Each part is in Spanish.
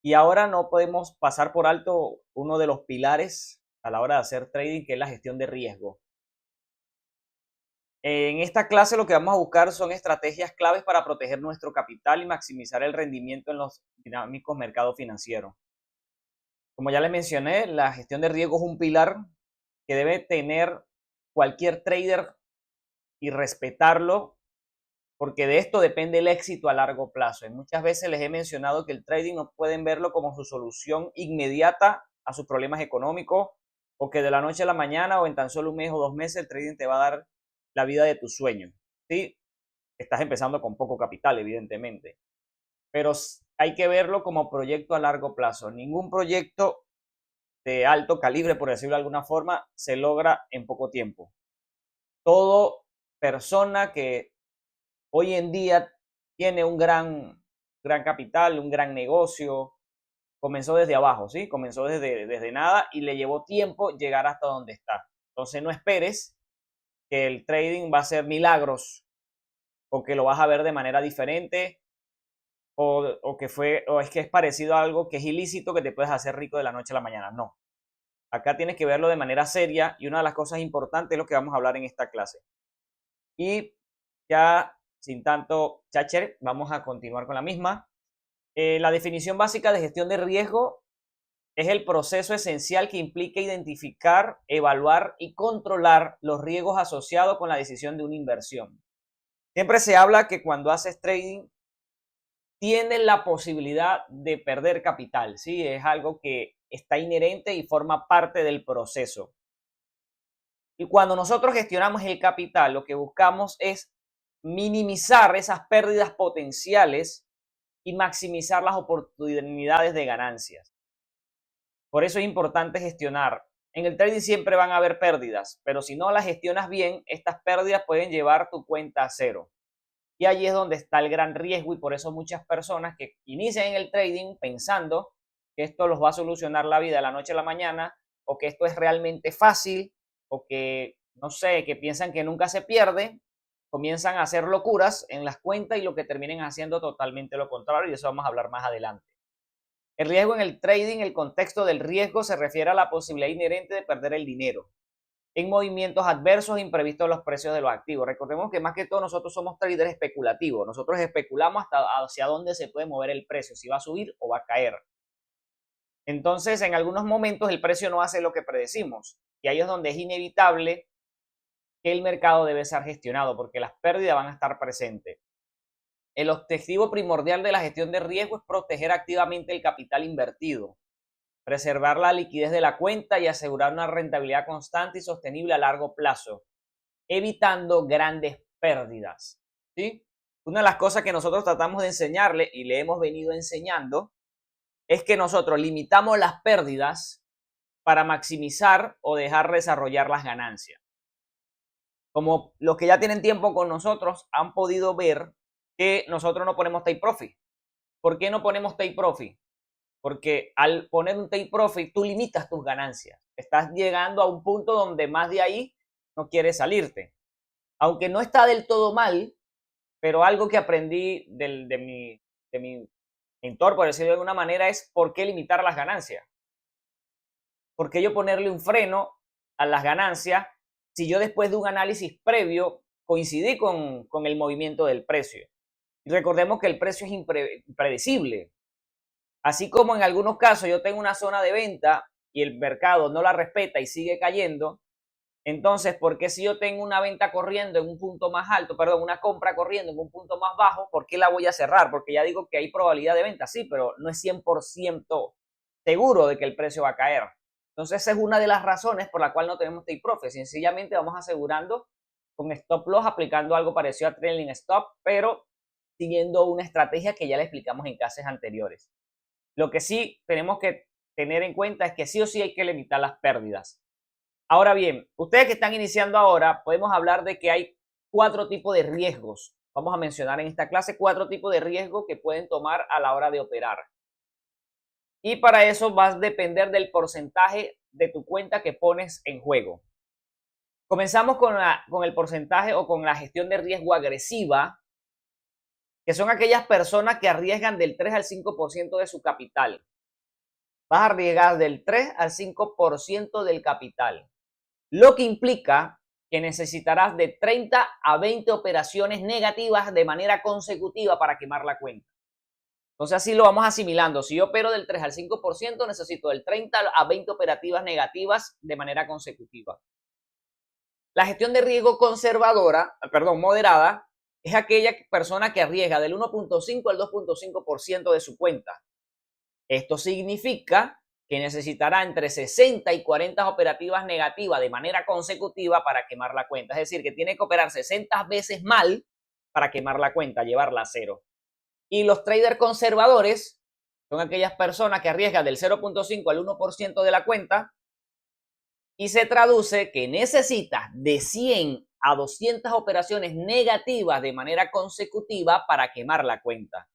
Y ahora no podemos pasar por alto uno de los pilares a la hora de hacer trading, que es la gestión de riesgo. En esta clase lo que vamos a buscar son estrategias claves para proteger nuestro capital y maximizar el rendimiento en los dinámicos mercados financieros. Como ya les mencioné, la gestión de riesgo es un pilar que debe tener cualquier trader y respetarlo, porque de esto depende el éxito a largo plazo. Y muchas veces les he mencionado que el trading no pueden verlo como su solución inmediata a sus problemas económicos, o que de la noche a la mañana o en tan solo un mes o 2 meses el trading te va a dar la vida de tus sueños. ¿Sí? Estás empezando con poco capital, evidentemente, pero hay que verlo como proyecto a largo plazo. Ningún proyecto de alto calibre, por decirlo de alguna forma, se logra en poco tiempo. Todo persona que hoy en día tiene un gran capital, un gran negocio, comenzó desde abajo, ¿sí? Comenzó desde nada y le llevó tiempo llegar hasta donde está. Entonces no esperes que el trading va a ser milagros o que lo vas a ver de manera diferente o es que es parecido a algo que es ilícito que te puedes hacer rico de la noche a la mañana. No. Acá tienes que verlo de manera seria y una de las cosas importantes es lo que vamos a hablar en esta clase. Y ya sin tanto chácher, vamos a continuar con la misma. La definición básica de gestión de riesgo es el proceso esencial que implica identificar, evaluar y controlar los riesgos asociados con la decisión de una inversión. Siempre se habla que cuando haces trading tienes la posibilidad de perder capital, ¿sí? Es algo que está inherente y forma parte del proceso. Y cuando nosotros gestionamos el capital, lo que buscamos es minimizar esas pérdidas potenciales y maximizar las oportunidades de ganancias. Por eso es importante gestionar. En el trading siempre van a haber pérdidas, pero si no las gestionas bien, estas pérdidas pueden llevar tu cuenta a cero. Y allí es donde está el gran riesgo y por eso muchas personas que inician en el trading pensando que esto los va a solucionar la vida de la noche a la mañana o que esto es realmente fácil o que, no sé, que piensan que nunca se pierde, comienzan a hacer locuras en las cuentas y lo que terminen haciendo totalmente lo contrario, y de eso vamos a hablar más adelante. El riesgo en el trading, el contexto del riesgo se refiere a la posibilidad inherente de perder el dinero en movimientos adversos e imprevistos de los precios de los activos. Recordemos que más que todo nosotros somos traders especulativos. Nosotros especulamos hasta hacia dónde se puede mover el precio, si va a subir o va a caer. Entonces, en algunos momentos el precio no hace lo que predecimos y ahí es donde es inevitable que el mercado debe ser gestionado porque las pérdidas van a estar presentes. El objetivo primordial de la gestión de riesgo es proteger activamente el capital invertido, preservar la liquidez de la cuenta y asegurar una rentabilidad constante y sostenible a largo plazo, evitando grandes pérdidas, ¿sí? Una de las cosas que nosotros tratamos de enseñarle y le hemos venido enseñando es que nosotros limitamos las pérdidas para maximizar o dejar desarrollar las ganancias. Como los que ya tienen tiempo con nosotros han podido ver que nosotros no ponemos take profit. ¿Por qué no ponemos take profit? Porque al poner un take profit tú limitas tus ganancias. Estás llegando a un punto donde más de ahí no quieres salirte. Aunque no está del todo mal, pero algo que aprendí de mi mentor, por decirlo de alguna manera, es por qué limitar las ganancias. ¿Por qué yo ponerle un freno a las ganancias si yo después de un análisis previo coincidí con el movimiento del precio? Y recordemos que el precio es impredecible. Así como en algunos casos yo tengo una zona de venta y el mercado no la respeta y sigue cayendo, entonces, ¿por qué si yo tengo una venta corriendo en un punto más alto, perdón, una compra corriendo en un punto más bajo, por qué la voy a cerrar? Porque ya digo que hay probabilidad de venta, sí, pero no es 100% seguro de que el precio va a caer. Entonces, esa es una de las razones por la cual no tenemos take profit. Sencillamente vamos asegurando con stop loss, aplicando algo parecido a trailing stop, pero siguiendo una estrategia que ya le explicamos en clases anteriores. Lo que sí tenemos que tener en cuenta es que sí o sí hay que limitar las pérdidas. Ahora bien, ustedes que están iniciando ahora, podemos hablar de que hay 4 tipos de riesgos. Vamos a mencionar en esta clase 4 tipos de riesgos que pueden tomar a la hora de operar. Y para eso va a depender del porcentaje de tu cuenta que pones en juego. Comenzamos con el porcentaje o con la gestión de riesgo agresiva, que son aquellas personas que arriesgan del 3 al 5% de su capital. vas a arriesgar del 3 al 5% del capital, lo que implica que necesitarás de 30 a 20 operaciones negativas de manera consecutiva para quemar la cuenta. Entonces así lo vamos asimilando. Si yo opero del 3 al 5%, necesito del 30 a 20 operativas negativas de manera consecutiva. La gestión de riesgo moderada, es aquella persona que arriesga del 1.5 al 2.5% de su cuenta. Esto significa que necesitará entre 60 y 40 operativas negativas de manera consecutiva para quemar la cuenta. Es decir, que tiene que operar 60 veces mal para quemar la cuenta, llevarla a cero. Y los traders conservadores son aquellas personas que arriesgan del 0.5 al 1% de la cuenta y se traduce que necesitas de 100 a 200 operaciones negativas de manera consecutiva para quemar la cuenta,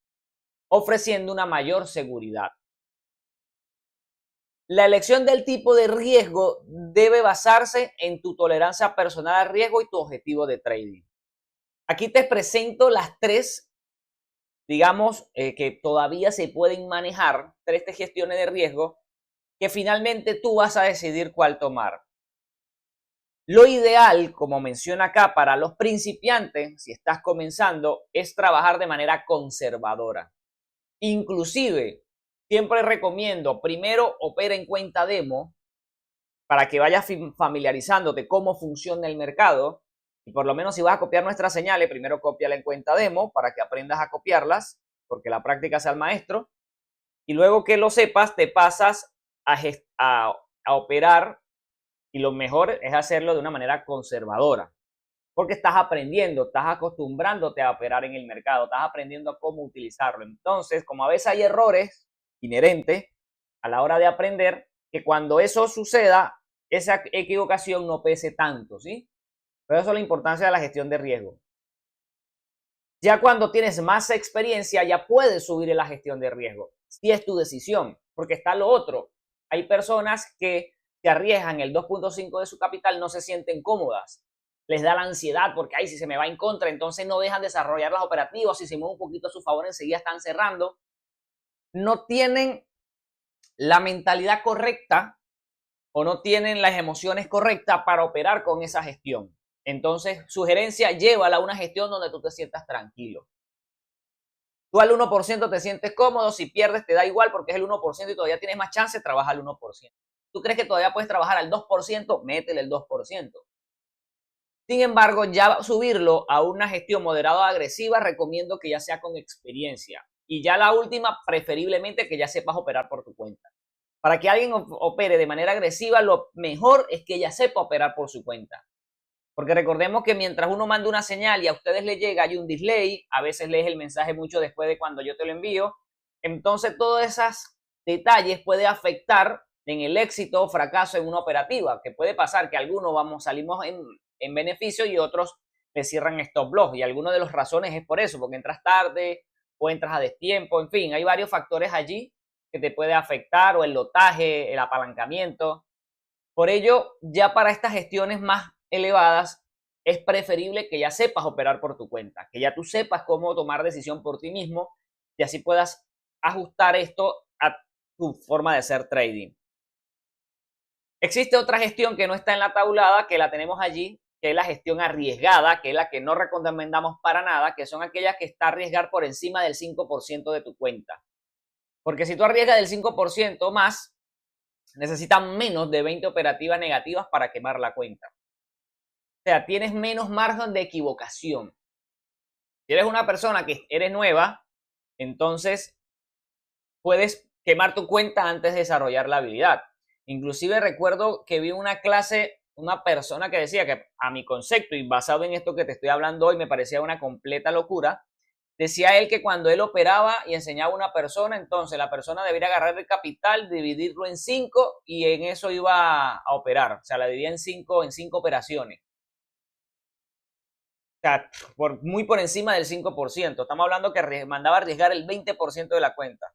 ofreciendo una mayor seguridad. La elección del tipo de riesgo debe basarse en tu tolerancia personal al riesgo y tu objetivo de trading. Aquí te presento las tres, digamos, que todavía se pueden manejar, tres gestiones de riesgo, que finalmente tú vas a decidir cuál tomar. Lo ideal, como menciona acá, para los principiantes, si estás comenzando, es trabajar de manera conservadora. Inclusive, siempre recomiendo, primero opera en cuenta demo para que vayas familiarizándote cómo funciona el mercado. Y por lo menos si vas a copiar nuestras señales, primero cópiala en cuenta demo para que aprendas a copiarlas, porque la práctica sea el maestro. Y luego que lo sepas, te pasas a operar, y lo mejor es hacerlo de una manera conservadora, porque estás aprendiendo, estás acostumbrándote a operar en el mercado, estás aprendiendo a cómo utilizarlo. Entonces, como a veces hay errores inherentes a la hora de aprender, que cuando eso suceda, esa equivocación no pese tanto, ¿sí? Pero eso es la importancia de la gestión de riesgo. Ya cuando tienes más experiencia, ya puedes subir en la gestión de riesgo, si es tu decisión, porque está lo otro. Hay personas que se arriesgan el 2.5 de su capital, no se sienten cómodas, les da la ansiedad porque, ay, si se me va en contra, entonces no dejan desarrollar las operativas, si se mueve un poquito a su favor, enseguida están cerrando. No tienen la mentalidad correcta o no tienen las emociones correctas para operar con esa gestión. Entonces, sugerencia, llévala a una gestión donde tú te sientas tranquilo. Tú al 1% te sientes cómodo, si pierdes te da igual porque es el 1% y todavía tienes más chance, trabaja al 1%. ¿Tú crees que todavía puedes trabajar al 2%? Métele el 2%. Sin embargo, ya subirlo a una gestión moderada agresiva, recomiendo que ya sea con experiencia. Y ya la última, preferiblemente que ya sepas operar por tu cuenta. Para que alguien opere de manera agresiva, lo mejor es que ya sepa operar por su cuenta. Porque recordemos que mientras uno manda una señal y a ustedes les llega, hay un delay, a veces lees el mensaje mucho después de cuando yo te lo envío. Entonces, todos esos detalles pueden afectar en el éxito o fracaso en una operativa, que puede pasar que algunos salimos en beneficio y otros le cierran stop loss. Y algunas de las razones es por eso, porque entras tarde o entras a destiempo, en fin, hay varios factores allí que te puede afectar, o el lotaje, el apalancamiento. Por ello, ya para estas gestiones más elevadas, es preferible que ya sepas operar por tu cuenta, que ya tú sepas cómo tomar decisión por ti mismo y así puedas ajustar esto a tu forma de hacer trading. Existe otra gestión que no está en la tablada, que la tenemos allí, que es la gestión arriesgada, que es la que no recomendamos para nada, que son aquellas que está a arriesgar por encima del 5% de tu cuenta. Porque si tú arriesgas del 5% más, necesitan menos de 20 operativas negativas para quemar la cuenta. O sea, tienes menos margen de equivocación. Si eres una persona que eres nueva, entonces puedes quemar tu cuenta antes de desarrollar la habilidad. Inclusive recuerdo que vi una clase, una persona que decía que a mi concepto y basado en esto que te estoy hablando hoy me parecía una completa locura. Decía él que cuando él operaba y enseñaba a una persona, entonces la persona debería agarrar el capital, dividirlo en 5 y en eso iba a operar. O sea, la dividía en 5 operaciones. O sea, muy por encima del 5%. Estamos hablando que mandaba a arriesgar el 20% de la cuenta.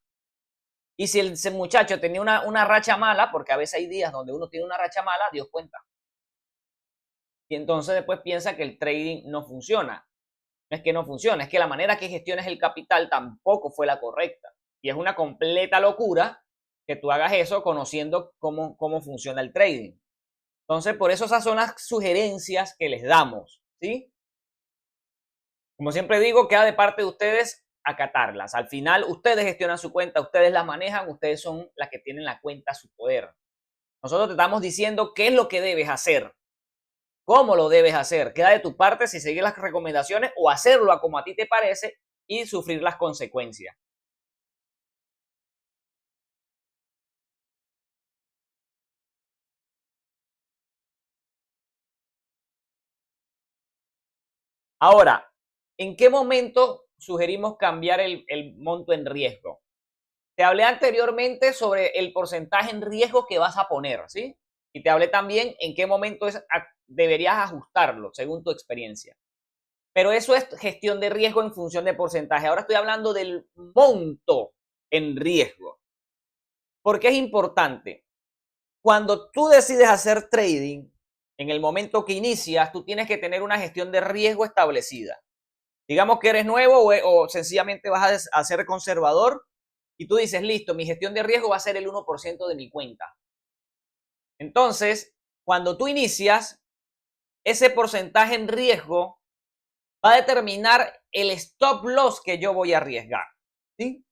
Y si ese muchacho tenía una racha mala, porque a veces hay días donde uno tiene una racha mala, Dios cuenta. Y entonces después piensa que el trading no funciona. No es que no funciona, es que la manera que gestiones el capital tampoco fue la correcta. Y es una completa locura que tú hagas eso conociendo cómo funciona el trading. Entonces, por eso esas son las sugerencias que les damos, ¿sí? Como siempre digo, queda de parte de ustedes acatarlas. Al final, ustedes gestionan su cuenta, ustedes la manejan, ustedes son las que tienen la cuenta a su poder. Nosotros te estamos diciendo qué es lo que debes hacer, cómo lo debes hacer. Queda de tu parte si seguir las recomendaciones o hacerlo a como a ti te parece y sufrir las consecuencias. Ahora, ¿en qué momento sugerimos cambiar el monto en riesgo? Te hablé anteriormente sobre el porcentaje en riesgo que vas a poner, ¿sí? Y te hablé también en qué momento deberías ajustarlo según tu experiencia. Pero eso es gestión de riesgo en función de porcentaje. Ahora estoy hablando del monto en riesgo. ¿Por qué es importante? Cuando tú decides hacer trading, en el momento que inicias, tú tienes que tener una gestión de riesgo establecida. Digamos que eres nuevo o sencillamente vas a ser conservador y tú dices, listo, mi gestión de riesgo va a ser el 1% de mi cuenta. Entonces, cuando tú inicias, ese porcentaje en riesgo va a determinar el stop loss que yo voy a arriesgar, ¿sí?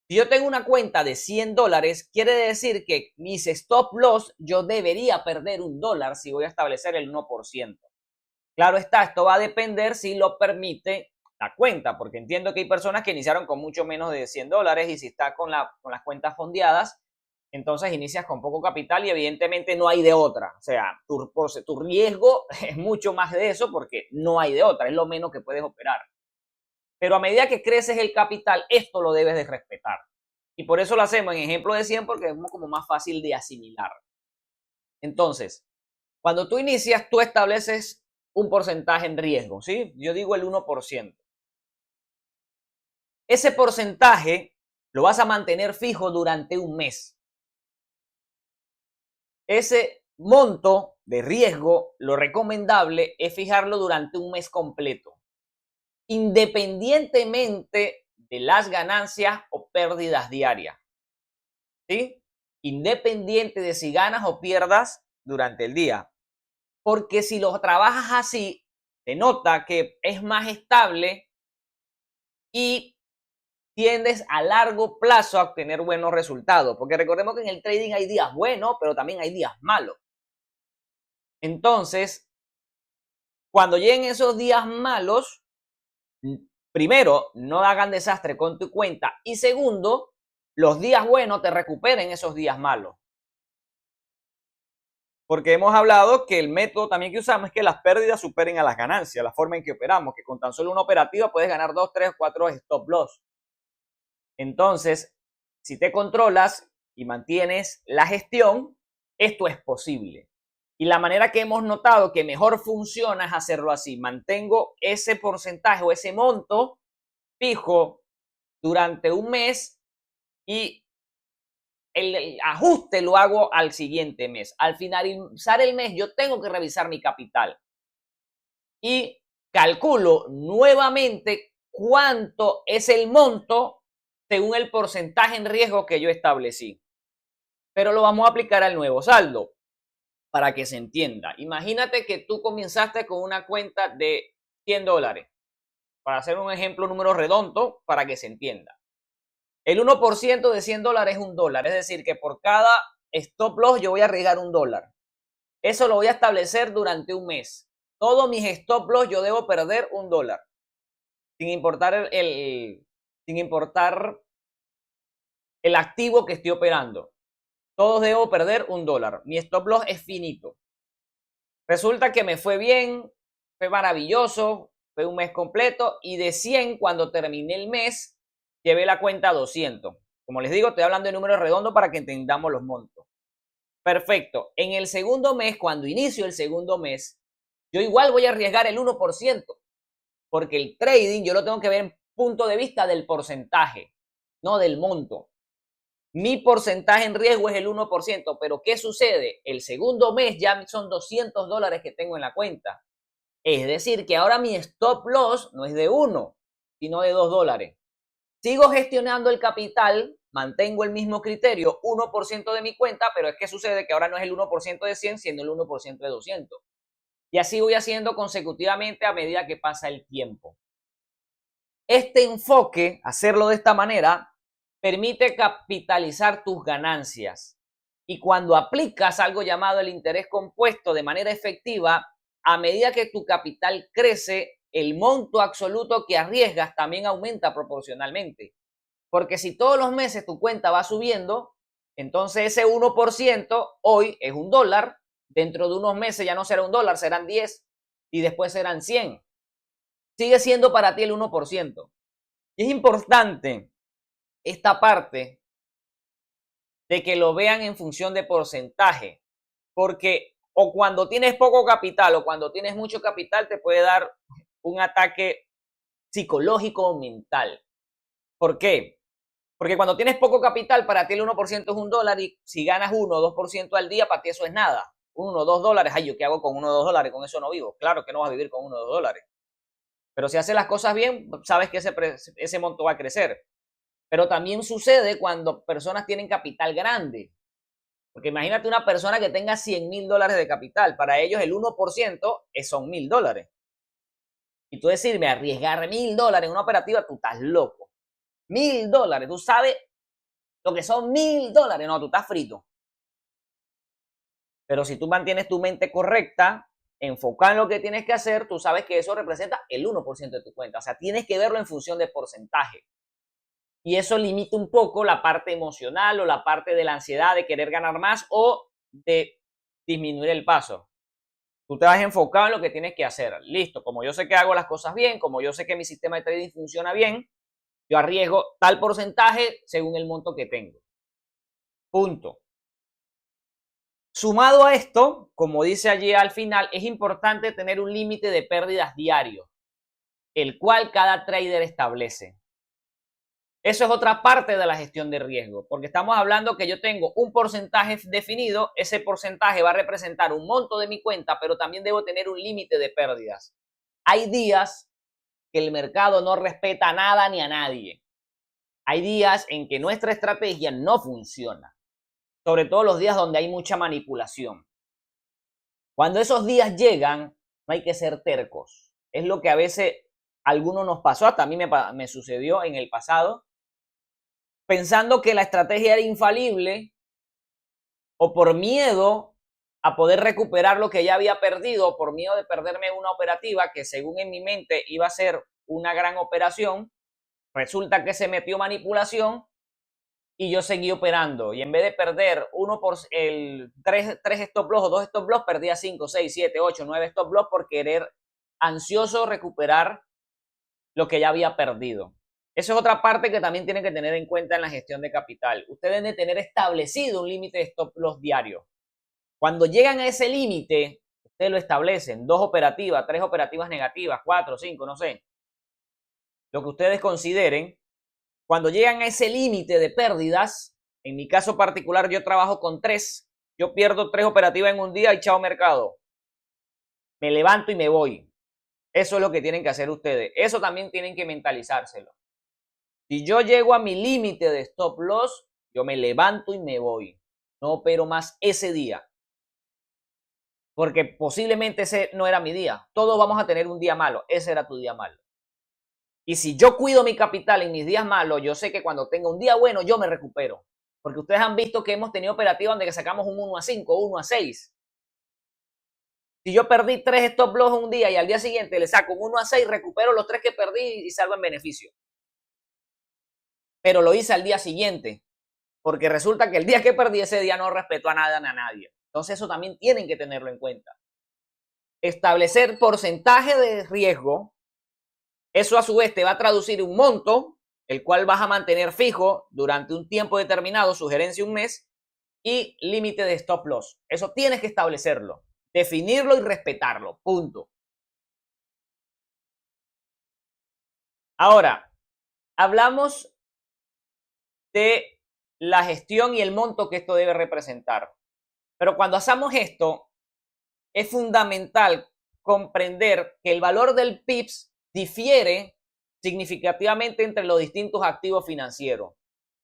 Si yo tengo una cuenta de $100, quiere decir que mis stop loss yo debería perder $1 si voy a establecer el 1%. Claro está, esto va a depender si lo permite la cuenta, porque entiendo que hay personas que iniciaron con mucho menos de $100 y si está con las cuentas fondeadas, entonces inicias con poco capital y evidentemente no hay de otra. O sea, tu riesgo es mucho más de eso porque no hay de otra, es lo menos que puedes operar. Pero a medida que creces el capital, esto lo debes de respetar. Y por eso lo hacemos en ejemplo de 100 porque es como más fácil de asimilar. Entonces, cuando tú inicias, tú estableces un porcentaje en riesgo, ¿sí? Yo digo el 1%. Ese porcentaje lo vas a mantener fijo durante un mes. Ese monto de riesgo, lo recomendable es fijarlo durante un mes completo, independientemente de las ganancias o pérdidas diarias, ¿sí? Independiente de si ganas o pierdas durante el día. Porque si lo trabajas así, te nota que es más estable y tiendes a largo plazo a obtener buenos resultados. Porque recordemos que en el trading hay días buenos, pero también hay días malos. Entonces, cuando lleguen esos días malos, primero, no hagan desastre con tu cuenta. Y segundo, los días buenos te recuperen esos días malos. Porque hemos hablado que el método también que usamos es que las pérdidas superen a las ganancias, la forma en que operamos, que con tan solo una operativa puedes ganar 2, 3, 4 stop loss. Entonces, si te controlas y mantienes la gestión, esto es posible. Y la manera que hemos notado que mejor funciona es hacerlo así. Mantengo ese porcentaje o ese monto fijo durante un mes y el ajuste lo hago al siguiente mes. Al finalizar el mes, yo tengo que revisar mi capital y calculo nuevamente cuánto es el monto según el porcentaje en riesgo que yo establecí. Pero lo vamos a aplicar al nuevo saldo para que se entienda. Imagínate que tú comenzaste con una cuenta de $100. Para hacer un ejemplo, número redondo, para que se entienda. El 1% de $100 es $1. Es decir, que por cada stop loss yo voy a arriesgar $1. Eso lo voy a establecer durante un mes. Todos mis stop loss yo debo perder $1. Sin importar sin importar el activo que estoy operando. Todos debo perder $1. Mi stop loss es finito. Resulta que me fue bien, fue maravilloso, fue un mes completo y de 100 cuando terminé el mes llevé la cuenta a 200. Como les digo, estoy hablando de números redondos para que entendamos los montos. Perfecto. En el segundo mes, cuando inicio el segundo mes, yo igual voy a arriesgar el 1%, porque el trading yo lo tengo que ver en punto de vista del porcentaje, no del monto. Mi porcentaje en riesgo es el 1%, pero ¿qué sucede? El segundo mes ya son $200 que tengo en la cuenta. Es decir, que ahora mi stop loss no es de 1, sino de $2. Sigo gestionando el capital, mantengo el mismo criterio, 1% de mi cuenta, pero es que sucede que ahora no es el 1% de 100, sino el 1% de 200. Y así voy haciendo consecutivamente a medida que pasa el tiempo. Este enfoque, hacerlo de esta manera, permite capitalizar tus ganancias. Y cuando aplicas algo llamado el interés compuesto de manera efectiva, a medida que tu capital crece, el monto absoluto que arriesgas también aumenta proporcionalmente. Porque si todos los meses tu cuenta va subiendo, entonces ese 1% hoy es $1, dentro de unos meses ya no será $1, serán 10 y después serán 100. Sigue siendo para ti el 1%. Y es importante esta parte de que lo vean en función de porcentaje, porque o cuando tienes poco capital o cuando tienes mucho capital te puede dar un ataque psicológico o mental. ¿Por qué? Porque cuando tienes poco capital, para ti el 1% es $1 y si ganas 1 o 2% al día, para ti eso es nada. 1 o 2 dólares, ay, ¿yo qué hago con 1 o 2 dólares? Con eso no vivo. Claro que no vas a vivir con 1 o 2 dólares. Pero si haces las cosas bien, sabes que ese monto va a crecer. Pero también sucede cuando personas tienen capital grande. Porque imagínate una persona que tenga $100,000 de capital. Para ellos el 1% son $1,000. Y tú decirme, arriesgar $1,000 en una operativa, tú estás loco. $1,000, tú sabes lo que son $1,000. No, tú estás frito. Pero si tú mantienes tu mente correcta, enfocada en lo que tienes que hacer, tú sabes que eso representa el 1% de tu cuenta. O sea, tienes que verlo en función de porcentaje. Y eso limita un poco la parte emocional o la parte de la ansiedad de querer ganar más o de disminuir el paso. Tú te vas enfocado en lo que tienes que hacer. Listo, como yo sé que hago las cosas bien, como yo sé que mi sistema de trading funciona bien, yo arriesgo tal porcentaje según el monto que tengo. Punto. Sumado a esto, como dice allí al final, es importante tener un límite de pérdidas diario, el cual cada trader establece. Eso es otra parte de la gestión de riesgo, porque estamos hablando que yo tengo un porcentaje definido, ese porcentaje va a representar un monto de mi cuenta, pero también debo tener un límite de pérdidas. Hay días que el mercado no respeta nada ni a nadie. Hay días en que nuestra estrategia no funciona, sobre todo los días donde hay mucha manipulación. Cuando esos días llegan, no hay que ser tercos. Es lo que a veces a algunos nos pasó, hasta a mí me sucedió en el pasado, pensando que la estrategia era infalible o por miedo a poder recuperar lo que ya había perdido, por miedo de perderme una operativa que según en mi mente iba a ser una gran operación, resulta que se metió manipulación y yo seguí operando. Y en vez de perder tres stop loss o 2 stop loss, perdía 5, 6, 7, 8, 9 stop loss por querer ansioso recuperar lo que ya había perdido. Eso es otra parte que también tienen que tener en cuenta en la gestión de capital. Ustedes deben tener establecido un límite de stop loss diario. Cuando llegan a ese límite, ustedes lo establecen, 2 operativas, 3 operativas negativas, 4, 5, no sé. Lo que ustedes consideren. Cuando llegan a ese límite de pérdidas, en mi caso particular yo trabajo con 3, yo pierdo 3 operativas en un día y chao mercado. Me levanto y me voy. Eso es lo que tienen que hacer ustedes. Eso también tienen que mentalizárselo. Si yo llego a mi límite de stop loss, yo me levanto y me voy. No opero más ese día. Porque posiblemente ese no era mi día. Todos vamos a tener un día malo. Ese era tu día malo. Y si yo cuido mi capital en mis días malos, yo sé que cuando tenga un día bueno, yo me recupero. Porque ustedes han visto que hemos tenido operativas donde sacamos un 1-5, 1-6. Si yo perdí 3 stop loss un día y al día siguiente le saco un 1-6, recupero los 3 que perdí y salgo en beneficio. Pero lo hice al día siguiente, porque resulta que el día que perdí ese día no respetó a nada ni a nadie. Entonces eso también tienen que tenerlo en cuenta. Establecer porcentaje de riesgo, eso a su vez te va a traducir un monto, el cual vas a mantener fijo durante un tiempo determinado, sugerencia un mes, y límite de stop loss. Eso tienes que establecerlo, definirlo y respetarlo, punto. Ahora, hablamos de la gestión y el monto que esto debe representar. Pero cuando hacemos esto, es fundamental comprender que el valor del PIBS difiere significativamente entre los distintos activos financieros.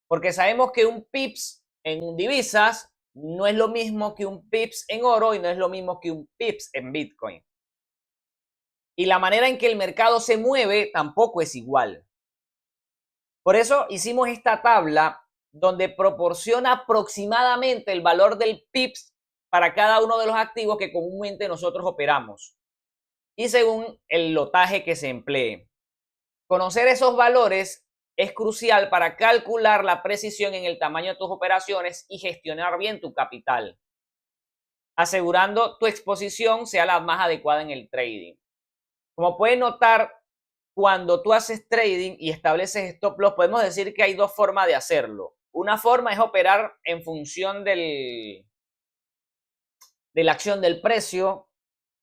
Porque sabemos que un pips en divisas no es lo mismo que un pips en oro y no es lo mismo que un pips en Bitcoin. Y la manera en que el mercado se mueve tampoco es igual. Por eso hicimos esta tabla donde proporciona aproximadamente el valor del pips para cada uno de los activos que comúnmente nosotros operamos y según el lotaje que se emplee. Conocer esos valores es crucial para calcular la precisión en el tamaño de tus operaciones y gestionar bien tu capital, asegurando tu exposición sea la más adecuada en el trading. Como puedes notar, cuando tú haces trading y estableces stop loss, podemos decir que hay dos formas de hacerlo. Una forma es operar en función de la acción del precio,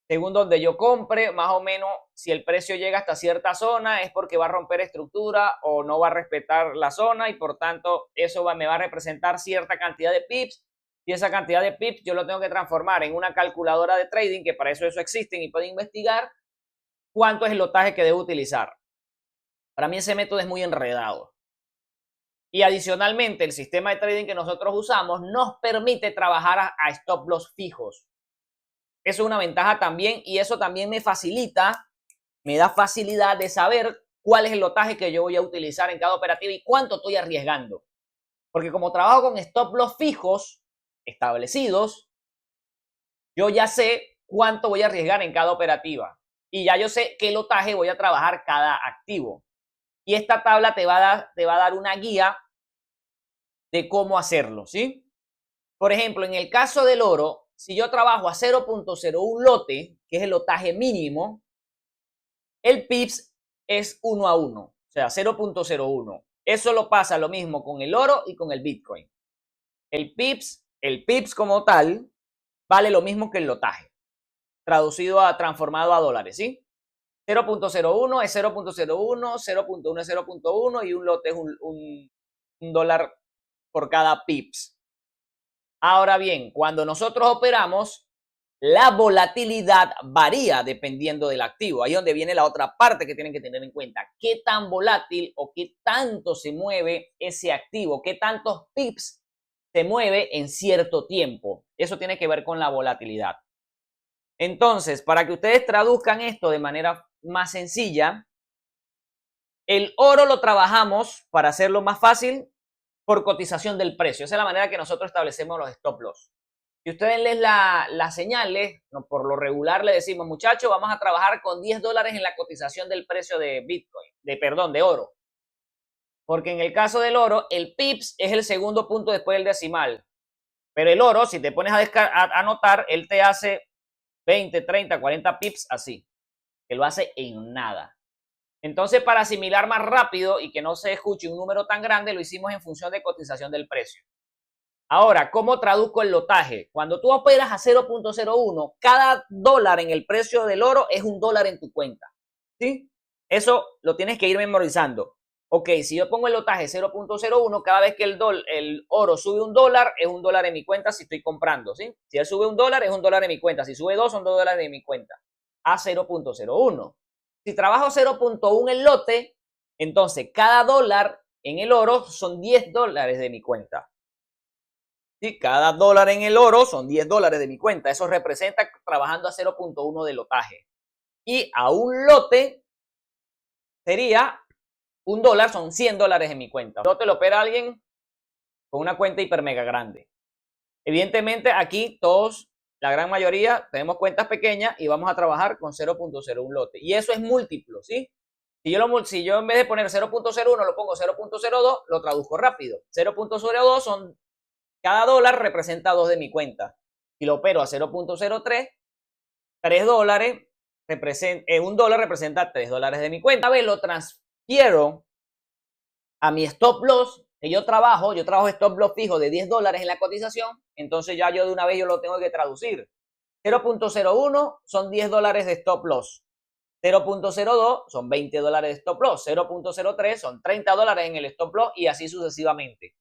según donde yo compre, más o menos si el precio llega hasta cierta zona es porque va a romper estructura o no va a respetar la zona y por tanto eso me va a representar cierta cantidad de pips y esa cantidad de pips yo lo tengo que transformar en una calculadora de trading, que para eso existen y pueden investigar cuánto es el lotaje que debo utilizar. Para mí ese método es muy enredado. Y adicionalmente, el sistema de trading que nosotros usamos nos permite trabajar a stop loss fijos. Eso es una ventaja también y eso también me da facilidad de saber cuál es el lotaje que yo voy a utilizar en cada operativa y cuánto estoy arriesgando. Porque como trabajo con stop loss fijos establecidos, yo ya sé cuánto voy a arriesgar en cada operativa y ya yo sé qué lotaje voy a trabajar cada activo. Y esta tabla te va a dar una guía de cómo hacerlo, ¿sí? Por ejemplo, en el caso del oro, si yo trabajo a 0.01 lote, que es el lotaje mínimo, el pips es 1 a 1, o sea, 0.01. Eso lo pasa lo mismo con el oro y con el Bitcoin. El pips como tal, vale lo mismo que el lotaje, transformado a dólares, ¿sí? 0.01 es 0.01, 0.1 es 0.1 y un lote es un dólar por cada pips. Ahora bien, cuando nosotros operamos, la volatilidad varía dependiendo del activo. Ahí es donde viene la otra parte que tienen que tener en cuenta. ¿Qué tan volátil o qué tanto se mueve ese activo? ¿Qué tantos pips se mueve en cierto tiempo? Eso tiene que ver con la volatilidad. Entonces, para que ustedes traduzcan esto de manera más sencilla, el oro lo trabajamos, para hacerlo más fácil, por cotización del precio. Esa es la manera que nosotros establecemos los stop loss. Si ustedes leen las señales, no, por lo regular le decimos, muchachos, vamos a trabajar con $10 en la cotización del precio de Bitcoin, de oro. Porque en el caso del oro, el pips es el segundo punto después del decimal. Pero el oro, si te pones a anotar, él te hace 20, 30, 40 pips así. Que lo hace en nada. Entonces, para asimilar más rápido y que no se escuche un número tan grande, lo hicimos en función de cotización del precio. Ahora, ¿cómo traduzco el lotaje? Cuando tú operas a 0.01, cada dólar en el precio del oro es $1 en tu cuenta. ¿Sí? Eso lo tienes que ir memorizando. Ok, si yo pongo el lotaje 0.01, cada vez que el oro sube $1, es $1 en mi cuenta si estoy comprando. ¿Sí? Si él sube $1, es $1 en mi cuenta. Si sube 2, son $2 en mi cuenta. A 0.01. Si trabajo 0.1 el lote, entonces cada dólar en el oro son $10 de mi cuenta. ¿Sí? Cada dólar en el oro son $10 de mi cuenta. Eso representa trabajando a 0.1 de lotaje. Y a un lote sería $1, son $100 en mi cuenta. Un lote lo opera alguien con una cuenta hiper mega grande. Evidentemente aquí todos, la gran mayoría, tenemos cuentas pequeñas y vamos a trabajar con 0.01 lote. Y eso es múltiplo, ¿sí? Si yo en vez de poner 0.01 lo pongo 0.02, lo traduzco rápido. 0.02 son, cada dólar representa 2 de mi cuenta. Si lo opero a 0.03, $3, un dólar representa $3 de mi cuenta. A ver, lo transfiero a mi stop loss, que yo trabajo stop loss fijo de $10 en la cotización, entonces ya yo de una vez yo lo tengo que traducir. 0.01 son $10 de stop loss. 0.02 son $20 de stop loss, 0.03 son $30 en el stop loss y así sucesivamente.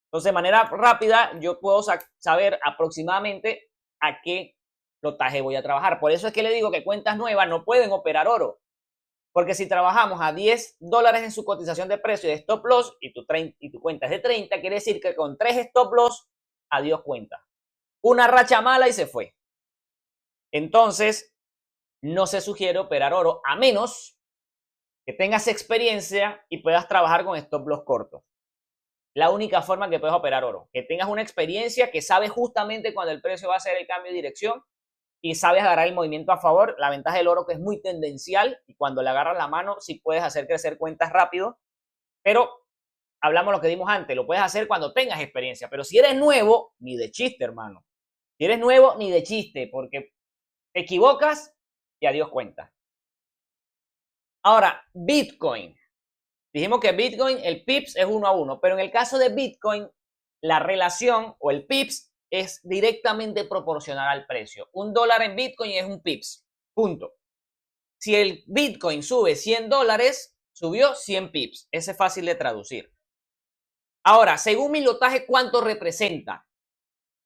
Entonces, de manera rápida, yo puedo saber aproximadamente a qué lotaje voy a trabajar. Por eso es que le digo que cuentas nuevas no pueden operar oro. Porque si trabajamos a $10 en su cotización de precio de stop loss y tu cuenta es de 30, quiere decir que con 3 stop loss, adiós cuenta. Una racha mala y se fue. Entonces, no se sugiere operar oro a menos que tengas experiencia y puedas trabajar con stop loss cortos. La única forma que puedes operar oro, que tengas una experiencia, que sabes justamente cuando el precio va a hacer el cambio de dirección y sabes agarrar el movimiento a favor. La ventaja del oro que es muy tendencial y cuando le agarras la mano sí puedes hacer crecer cuentas rápido, pero hablamos lo que dimos antes, lo puedes hacer cuando tengas experiencia, pero si eres nuevo, ni de chiste, hermano. Si eres nuevo, ni de chiste, porque te equivocas y adiós cuenta. Ahora, Bitcoin. Dijimos que Bitcoin, el pips es 1 a 1, pero en el caso de Bitcoin, la relación o el pips es directamente proporcional al precio. $1 en Bitcoin es un pips, punto. Si el Bitcoin sube $100, subió 100 pips. Ese es fácil de traducir. Ahora, según mi lotaje, ¿cuánto representa?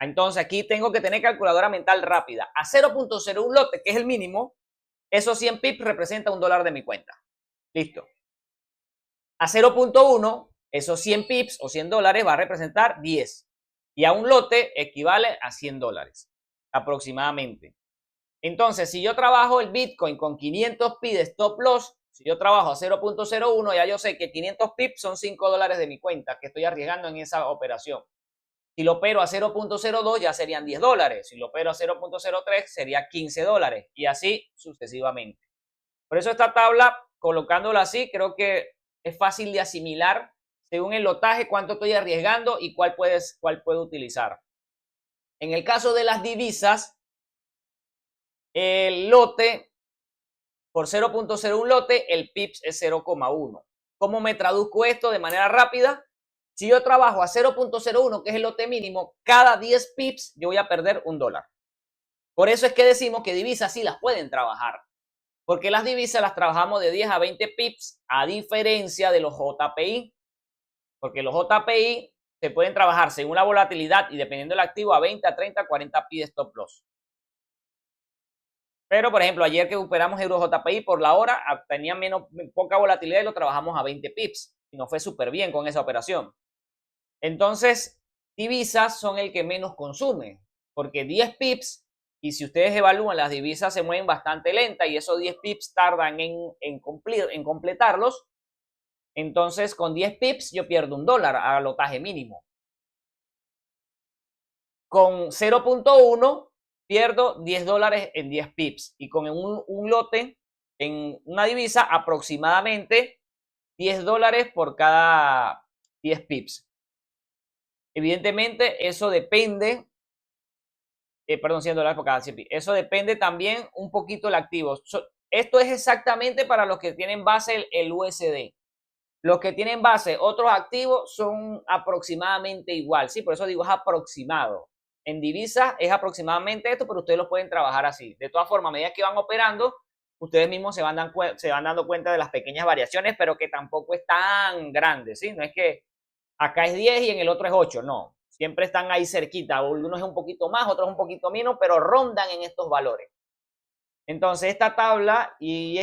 Entonces aquí tengo que tener calculadora mental rápida. A 0.01 lote, que es el mínimo, esos 100 pips representa $1 de mi cuenta. Listo. A 0.1, esos 100 pips o $100 va a representar 10. Y a un lote equivale a $100 aproximadamente. Entonces, si yo trabajo el Bitcoin con 500 pips de stop loss, si yo trabajo a 0.01, ya yo sé que 500 pips son $5 de mi cuenta que estoy arriesgando en esa operación. Si lo opero a 0.02 ya serían $10. Si lo opero a 0.03 sería $15 y así sucesivamente. Por eso esta tabla, colocándola así, creo que es fácil de asimilar según el lotaje cuánto estoy arriesgando y cuál puedo utilizar. En el caso de las divisas, el lote, por 0.01 lote, el pips es 0.1. ¿Cómo me traduzco esto de manera rápida? Si yo trabajo a 0.01, que es el lote mínimo, cada 10 pips yo voy a perder $1. Por eso es que decimos que divisas sí las pueden trabajar. Porque las divisas las trabajamos de 10 a 20 pips, a diferencia de los JPI. Porque los JPI se pueden trabajar según la volatilidad y dependiendo del activo a 20, a 30, a 40 pips de stop loss. Pero, por ejemplo, ayer que operamos Euro JPI por la hora, tenía poca volatilidad y lo trabajamos a 20 pips. Y nos fue súper bien con esa operación. Entonces, divisas son el que menos consume. Porque 10 pips, y si ustedes evalúan, las divisas se mueven bastante lenta y esos 10 pips tardan en completarlos. Entonces, con 10 pips yo pierdo $1 a lotaje mínimo. Con 0.1 pierdo $10 en 10 pips. Y con un lote en una divisa aproximadamente $10 por cada 10 pips. Evidentemente, eso depende, perdón, $100 por cada 100 pips. Eso depende también un poquito del activo. Esto es exactamente para los que tienen base el USD. Los que tienen base otros activos son aproximadamente igual, ¿sí? Por eso digo es aproximado. En divisas es aproximadamente esto, pero ustedes lo pueden trabajar así. De todas formas, a medida que van operando, ustedes mismos se van dando cuenta de las pequeñas variaciones, pero que tampoco es tan grande, ¿sí? No es que acá es 10 y en el otro es 8, no. Siempre están ahí cerquita. Uno es un poquito más, otro es un poquito menos, pero rondan en estos valores. Entonces, esta tabla y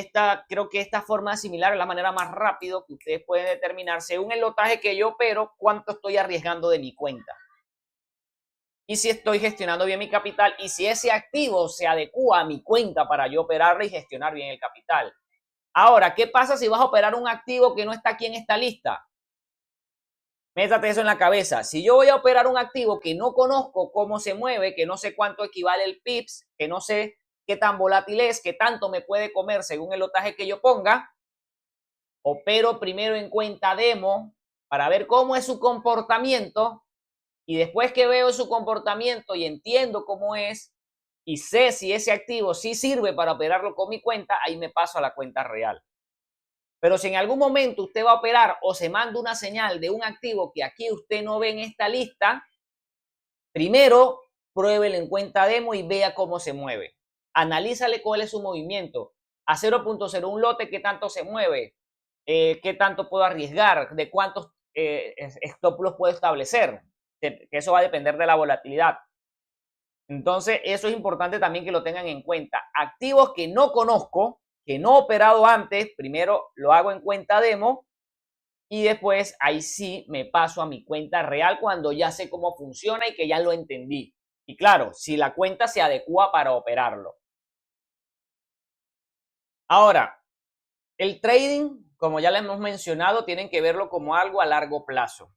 creo que esta forma similar es la manera más rápida que ustedes pueden determinar según el lotaje que yo opero, cuánto estoy arriesgando de mi cuenta. Y si estoy gestionando bien mi capital y si ese activo se adecua a mi cuenta para yo operarle y gestionar bien el capital. Ahora, ¿qué pasa si vas a operar un activo que no está aquí en esta lista? Métate eso en la cabeza. Si yo voy a operar un activo que no conozco cómo se mueve, que no sé cuánto equivale el pips, que no sé qué tan volátil es, qué tanto me puede comer según el lotaje que yo ponga, opero primero en cuenta demo para ver cómo es su comportamiento y después que veo su comportamiento y entiendo cómo es y sé si ese activo sí sirve para operarlo con mi cuenta, ahí me paso a la cuenta real. Pero si en algún momento usted va a operar o se manda una señal de un activo que aquí usted no ve en esta lista, primero pruébelo en cuenta demo y vea cómo se mueve. Analízale cuál es su movimiento. A 0.01 lote, ¿qué tanto se mueve? ¿Qué tanto puedo arriesgar? ¿De cuántos stop loss puedo establecer? Que eso va a depender de la volatilidad. Entonces, eso es importante también que lo tengan en cuenta. Activos que no conozco, que no he operado antes, primero lo hago en cuenta demo y después ahí sí me paso a mi cuenta real cuando ya sé cómo funciona y que ya lo entendí. Y claro, si la cuenta se adecua para operarlo. Ahora, el trading, como ya le hemos mencionado, tienen que verlo como algo a largo plazo.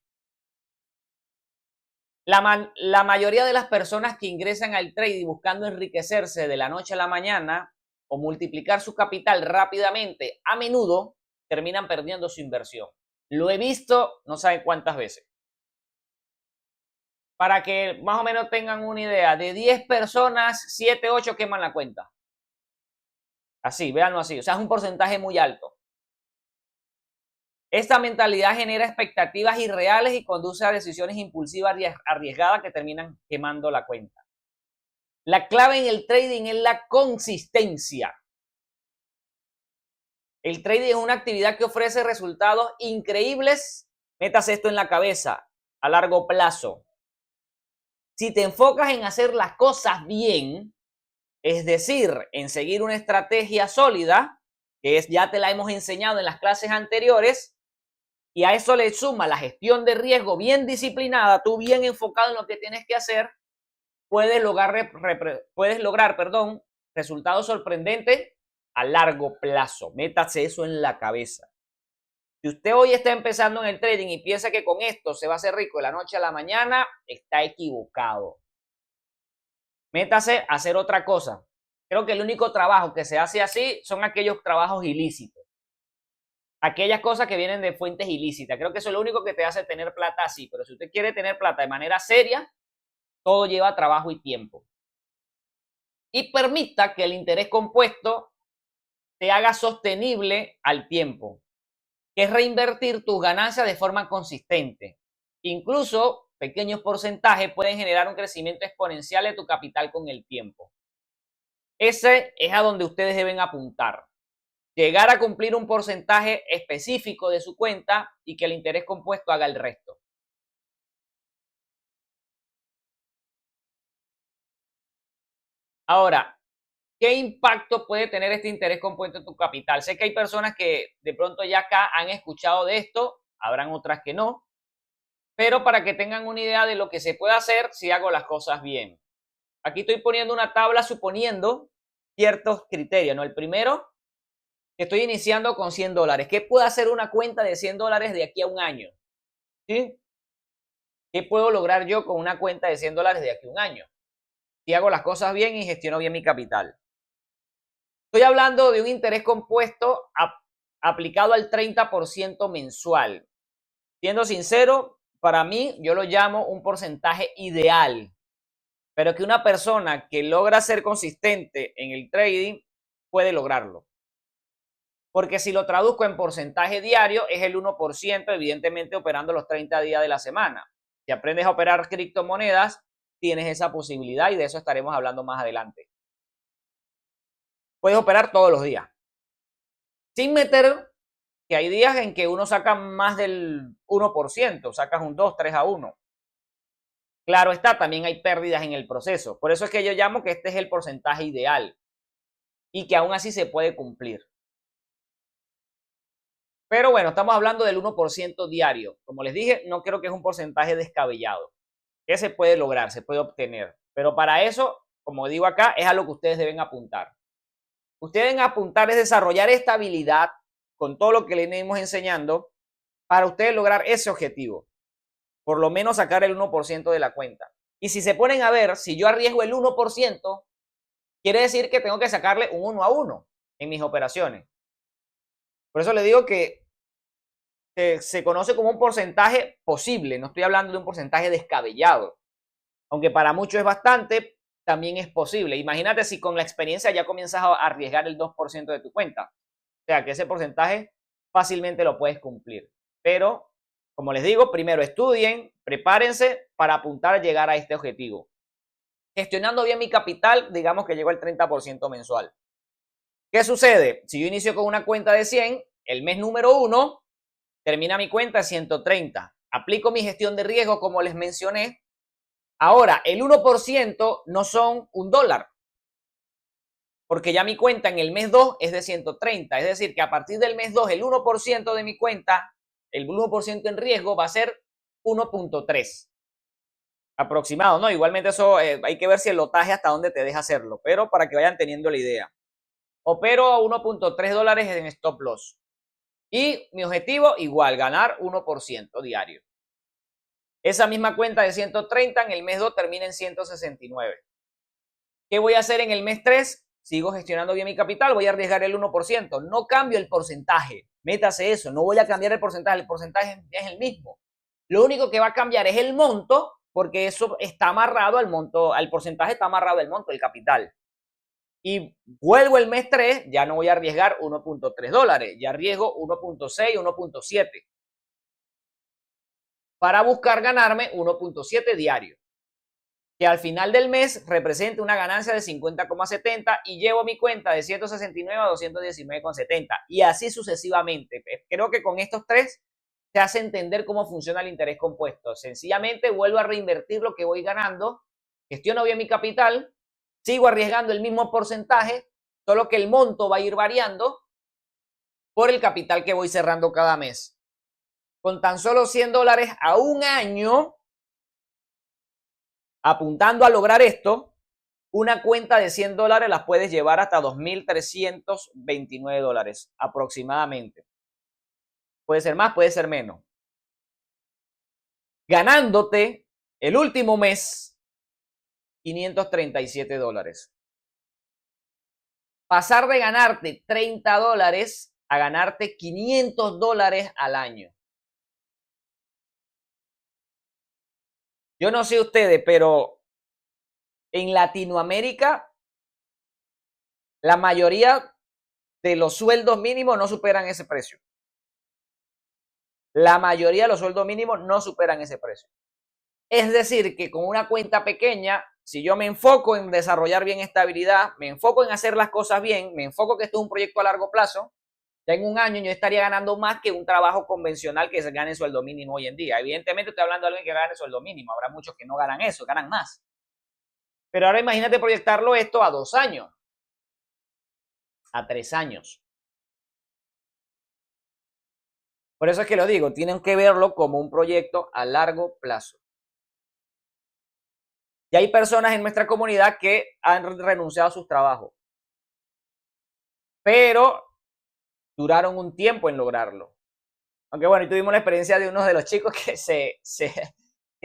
La mayoría de las personas que ingresan al trading buscando enriquecerse de la noche a la mañana o multiplicar su capital rápidamente, a menudo terminan perdiendo su inversión. Lo he visto no saben cuántas veces. Para que más o menos tengan una idea, de 10 personas, 7, 8 queman la cuenta. Así, véanlo así. O sea, es un porcentaje muy alto. Esta mentalidad genera expectativas irreales y conduce a decisiones impulsivas arriesgadas que terminan quemando la cuenta. La clave en el trading es la consistencia. El trading es una actividad que ofrece resultados increíbles. Métase esto en la cabeza a largo plazo. Si te enfocas en hacer las cosas bien, es decir, en seguir una estrategia sólida, que ya te la hemos enseñado en las clases anteriores, y a eso le suma la gestión de riesgo bien disciplinada, tú bien enfocado en lo que tienes que hacer, puedes lograr resultados sorprendentes a largo plazo. Métase eso en la cabeza. Si usted hoy está empezando en el trading y piensa que con esto se va a hacer rico de la noche a la mañana, está equivocado. Métase a hacer otra cosa. Creo que el único trabajo que se hace así son aquellos trabajos ilícitos. Aquellas cosas que vienen de fuentes ilícitas. Creo que eso es lo único que te hace tener plata así. Pero si usted quiere tener plata de manera seria, todo lleva trabajo y tiempo. Y permita que el interés compuesto te haga sostenible al tiempo, que es reinvertir tus ganancias de forma consistente. Incluso pequeños porcentajes pueden generar un crecimiento exponencial de tu capital con el tiempo. Ese es a donde ustedes deben apuntar. Llegar a cumplir un porcentaje específico de su cuenta y que el interés compuesto haga el resto. Ahora, ¿qué impacto puede tener este interés compuesto en tu capital? Sé que hay personas que de pronto ya acá han escuchado de esto, habrán otras que no, pero para que tengan una idea de lo que se puede hacer si hago las cosas bien. Aquí estoy poniendo una tabla suponiendo ciertos criterios, ¿no? El primero, estoy iniciando con $100. ¿Qué puede hacer una cuenta de $100 de aquí a un año? ¿Sí? ¿Qué puedo lograr yo con una cuenta de $100 de aquí a un año? Si hago las cosas bien y gestiono bien mi capital. Estoy hablando de un interés compuesto aplicado al 30% mensual. Siendo sincero, para mí yo lo llamo un porcentaje ideal, pero que una persona que logra ser consistente en el trading puede lograrlo. Porque si lo traduzco en porcentaje diario, es el 1%, evidentemente operando los 30 días de la semana. Si aprendes a operar criptomonedas, tienes esa posibilidad y de eso estaremos hablando más adelante. Puedes operar todos los días. Sin meter que hay días en que uno saca más del 1%, sacas un 2, 3 a 1. Claro está, también hay pérdidas en el proceso. Por eso es que yo llamo que este es el porcentaje ideal y que aún así se puede cumplir. Pero bueno, estamos hablando del 1% diario. Como les dije, no creo que es un porcentaje descabellado. Que se puede lograr, se puede obtener. Pero para eso, como digo acá, es a lo que ustedes deben apuntar. Ustedes deben apuntar es desarrollar esta habilidad con todo lo que les venimos enseñando para ustedes lograr ese objetivo. Por lo menos sacar el 1% de la cuenta. Y si se ponen a ver, si yo arriesgo el 1%, quiere decir que tengo que sacarle un 1 a 1 en mis operaciones. Por eso les digo que se conoce como un porcentaje posible, no estoy hablando de un porcentaje descabellado. Aunque para muchos es bastante, también es posible. Imagínate si con la experiencia ya comienzas a arriesgar el 2% de tu cuenta. O sea que ese porcentaje fácilmente lo puedes cumplir. Pero, como les digo, primero estudien, prepárense para apuntar a llegar a este objetivo. Gestionando bien mi capital, digamos que llego al 30% mensual. ¿Qué sucede? Si yo inicio con una cuenta de 100, el mes número 1 termina mi cuenta en 130. Aplico mi gestión de riesgo como les mencioné. Ahora, el 1% no son $1. porque ya mi cuenta en el mes 2 es de 130. Es decir, que a partir del mes 2, el 1% de mi cuenta, el 1% en riesgo va a ser 1.3 aproximado, ¿no? Igualmente eso hay que ver si el lotaje hasta dónde te deja hacerlo, pero para que vayan teniendo la idea. Opero a 1.3 dólares en stop loss. Y mi objetivo, igual, ganar 1% diario. Esa misma cuenta de 130 en el mes 2 termina en 169. ¿Qué voy a hacer en el mes 3? Sigo gestionando bien mi capital, voy a arriesgar el 1%. No cambio el porcentaje. Métase eso, no voy a cambiar el porcentaje es el mismo. Lo único que va a cambiar es el monto, porque eso está amarrado al monto, al porcentaje está amarrado el monto, el capital. Y vuelvo el mes 3, ya no voy a arriesgar 1.3 dólares, ya arriesgo 1.6, 1.7 para buscar ganarme 1.7 diario, que al final del mes represente una ganancia de 50,70 y llevo mi cuenta de 169 a 219,70 y así sucesivamente. Creo que con estos tres te hace entender cómo funciona el interés compuesto. Sencillamente vuelvo a reinvertir lo que voy ganando, gestiono bien mi capital, sigo arriesgando el mismo porcentaje, solo que el monto va a ir variando por el capital que voy cerrando cada mes. Con tan solo 100 dólares a un año, apuntando a lograr esto, una cuenta de 100 dólares las puedes llevar hasta 2.329 dólares aproximadamente. Puede ser más, puede ser menos. Ganándote el último mes 537 dólares. Pasar de ganarte 30 dólares a ganarte 500 dólares al año. Yo no sé ustedes, pero en Latinoamérica la mayoría de los sueldos mínimos no superan ese precio. La mayoría de los sueldos mínimos no superan ese precio. Es decir, que con una cuenta pequeña, si yo me enfoco en desarrollar bien esta habilidad, me enfoco en hacer las cosas bien, me enfoco que esto es un proyecto a largo plazo, ya en un año yo estaría ganando más que un trabajo convencional que se gane sueldo mínimo hoy en día. Evidentemente estoy hablando de alguien que gane sueldo mínimo, habrá muchos que no ganan eso, ganan más. Pero ahora imagínate proyectarlo esto a 2 años, a 3 años. Por eso es que lo digo, tienen que verlo como un proyecto a largo plazo. Y hay personas en nuestra comunidad que han renunciado a sus trabajos, pero duraron un tiempo en lograrlo. Aunque bueno, y tuvimos la experiencia de uno de los chicos que se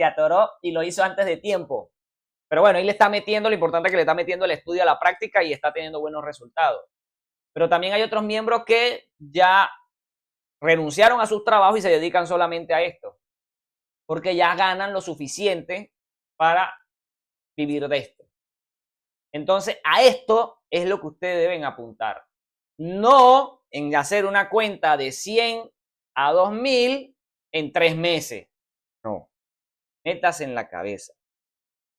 atoró y lo hizo antes de tiempo. Pero bueno, ahí le está metiendo, lo importante es que le está metiendo el estudio a la práctica y está teniendo buenos resultados. Pero también hay otros miembros que ya renunciaron a sus trabajos y se dedican solamente a esto, porque ya ganan lo suficiente para vivir de esto. Entonces, a esto es lo que ustedes deben apuntar. No en hacer una cuenta de 100 a 2000 en 3 meses. No, metas en la cabeza.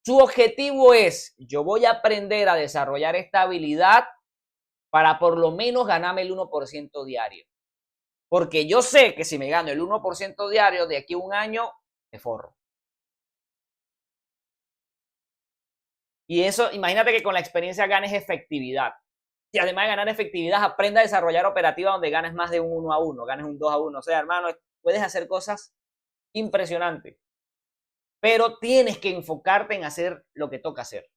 Su objetivo es, yo voy a aprender a desarrollar esta habilidad para por lo menos ganarme el 1% diario. Porque yo sé que si me gano el 1% diario de aquí a un año, me forro. Y eso, imagínate que con la experiencia ganes efectividad. Y además de ganar efectividad, aprenda a desarrollar operativa donde ganes más de un 1 a 1, ganes un 2 a 1. O sea, hermano, puedes hacer cosas impresionantes. Pero tienes que enfocarte en hacer lo que toca hacer.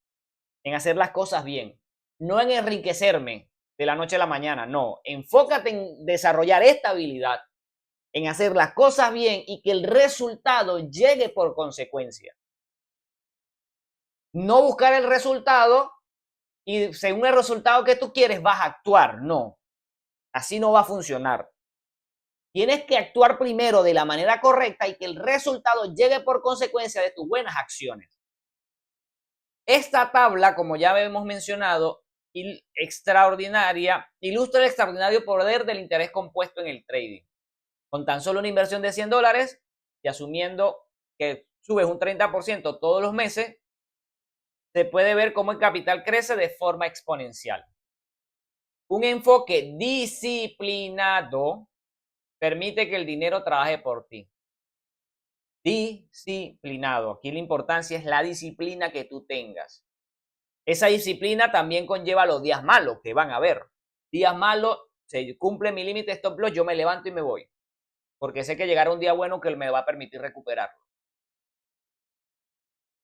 En hacer las cosas bien. No en enriquecerme de la noche a la mañana. No, enfócate en desarrollar esta habilidad. En hacer las cosas bien y que el resultado llegue por consecuencia. No buscar el resultado y según el resultado que tú quieres vas a actuar. No, así no va a funcionar. Tienes que actuar primero de la manera correcta y que el resultado llegue por consecuencia de tus buenas acciones. Esta tabla, como ya hemos mencionado, extraordinaria, ilustra el extraordinario poder del interés compuesto en el trading. Con tan solo una inversión de 100 dólares y asumiendo que subes un 30% todos los meses, se puede ver cómo el capital crece de forma exponencial. Un enfoque disciplinado permite que el dinero trabaje por ti. Disciplinado. Aquí la importancia es la disciplina que tú tengas. Esa disciplina también conlleva los días malos que van a haber. Días malos, se cumple mi límite stop loss, yo me levanto y me voy. Porque sé que llegará un día bueno que me va a permitir recuperarlo.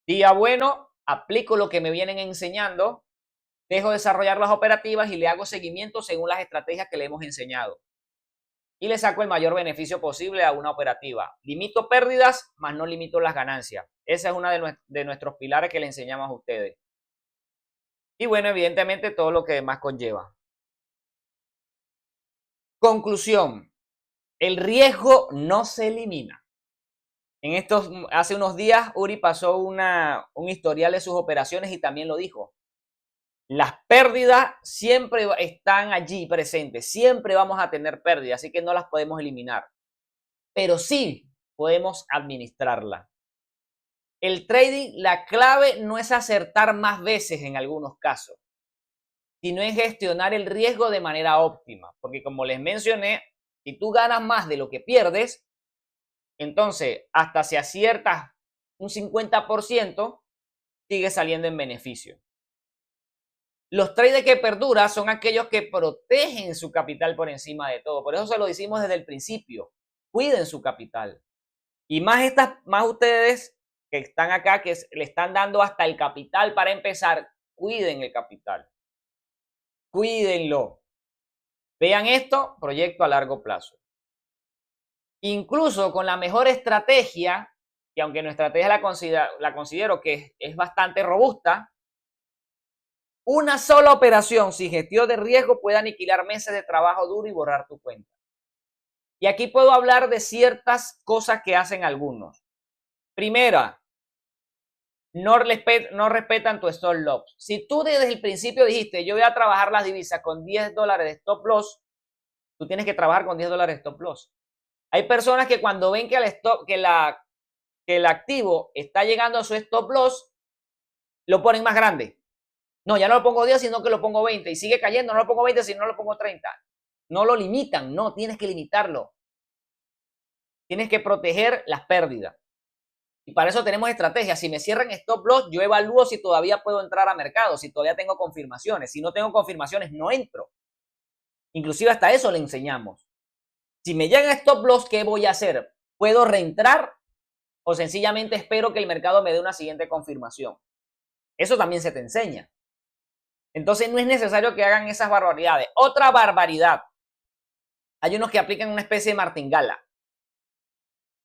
Día bueno, aplico lo que me vienen enseñando, dejo desarrollar las operativas y le hago seguimiento según las estrategias que le hemos enseñado. Y le saco el mayor beneficio posible a una operativa. Limito pérdidas, más no limito las ganancias. Esa es una de nuestros pilares que le enseñamos a ustedes. Y bueno, evidentemente todo lo que demás conlleva. Conclusión. El riesgo no se elimina. Hace unos días, Uri pasó un historial de sus operaciones y también lo dijo. Las pérdidas siempre están allí presentes, siempre vamos a tener pérdidas, así que no las podemos eliminar. Pero sí podemos administrarla. El trading, la clave no es acertar más veces en algunos casos, sino en gestionar el riesgo de manera óptima. Porque como les mencioné, si tú ganas más de lo que pierdes, entonces hasta si aciertas un 50%, sigue saliendo en beneficio. Los traders que perduran son aquellos que protegen su capital por encima de todo. Por eso se lo decimos desde el principio. Cuiden su capital. Y más ustedes que están acá, que le están dando hasta el capital para empezar, cuiden el capital. Cuídenlo. Vean esto, proyecto a largo plazo. Incluso con la mejor estrategia, y aunque nuestra estrategia la considero que es bastante robusta, una sola operación sin gestión de riesgo puede aniquilar meses de trabajo duro y borrar tu cuenta. Y aquí puedo hablar de ciertas cosas que hacen algunos. Primera, no respetan tu stop loss. Si tú desde el principio dijiste, yo voy a trabajar las divisas con $10 de stop loss, tú tienes que trabajar con $10 de stop loss. Hay personas que cuando ven que el activo está llegando a su stop loss, lo ponen más grande. No, ya no lo pongo 10, sino que lo pongo 20 y sigue cayendo, no lo pongo 20, sino lo pongo 30. No lo limitan, no, tienes que limitarlo. Tienes que proteger las pérdidas. Y para eso tenemos estrategias. Si me cierran stop loss, yo evalúo si todavía puedo entrar a mercado, si todavía tengo confirmaciones. Si no tengo confirmaciones, no entro. Inclusive hasta eso le enseñamos. Si me llegan stop loss, ¿qué voy a hacer? ¿Puedo reentrar o sencillamente espero que el mercado me dé una siguiente confirmación? Eso también se te enseña. Entonces no es necesario que hagan esas barbaridades. Otra barbaridad. Hay unos que aplican una especie de martingala.